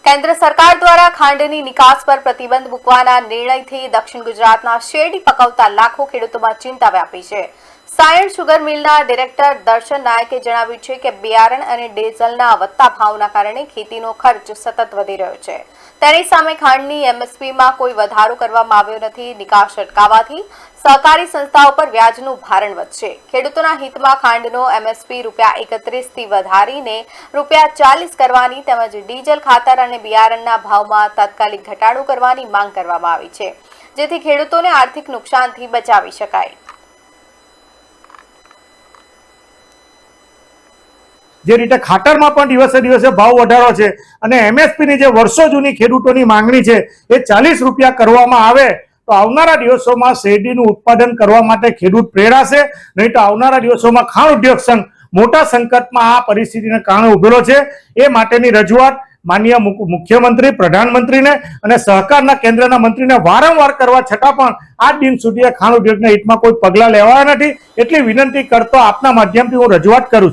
કેન્દ્ર સરકાર દ્વારા ખાંડની નિકાસ પર પ્રતિબંધ મૂકવાના નિર્ણયથી દક્ષિણ ગુજરાતના શેરડી પકવતા લાખો ખેડૂતોમાં ચિંતા વ્યાપી છે। સાયણ શુગર મિલના ડિરેક્ટર દર્શન નાયકે જણાવ્યું છે કે બિયારણ અને ડીઝલના વધતા ભાવના કારણે ખેતીનો ખર્ચ સતત વધી રહ્યો છે। તેની સામે ખાંડની એમએસપીમાં કોઈ વધારો કરવામાં આવ્યો નથી। નિકાસ અટકાવવાથી સહકારી સંસ્થાઓ પર વ્યાજનું ભારણ વધશે। ખેડૂતોના હિતમાં ખાંડનો એમએસપી ₹31 થી વધારીને ₹40 કરવાની તેમજ ડીઝલ ખાતર અને બિયારણના ભાવમાં તાત્કાલિક ઘટાડો કરવાની માંગ કરવામાં આવી છે, જેથી ખેડૂતોને આર્થિક નુકસાનથી બચાવી શકાય। જે રીતે ખાતરમાં પણ દિવસે દિવસે ભાવ વધારો છે અને એમએસપી ની જે વર્ષો જૂની ખેડૂતોની માંગણી છે એ ₹40 કરવામાં આવે તો આવનારા દિવસોમાં શેરડીનું ઉત્પાદન કરવા માટે ખેડૂત પ્રેરાશે, નહીં તો આવનારા દિવસોમાં ખાણ ઉદ્યોગ સંઘ મોટા સંકટમાં આ પરિસ્થિતિને કારણે ઉભેલો છે। એ માટેની રજૂઆત માનનીય મુખ્યમંત્રી, પ્રધાનમંત્રીને અને સહકારના કેન્દ્રના મંત્રીને વારંવાર કરવા છતાં પણ આજ દિન સુધી ખાણ ઉદ્યોગના હિતમાં કોઈ પગલાં લેવાયા નથી। એટલી વિનંતી કરતો આપના માધ્યમથી હું રજૂઆત કરું છું।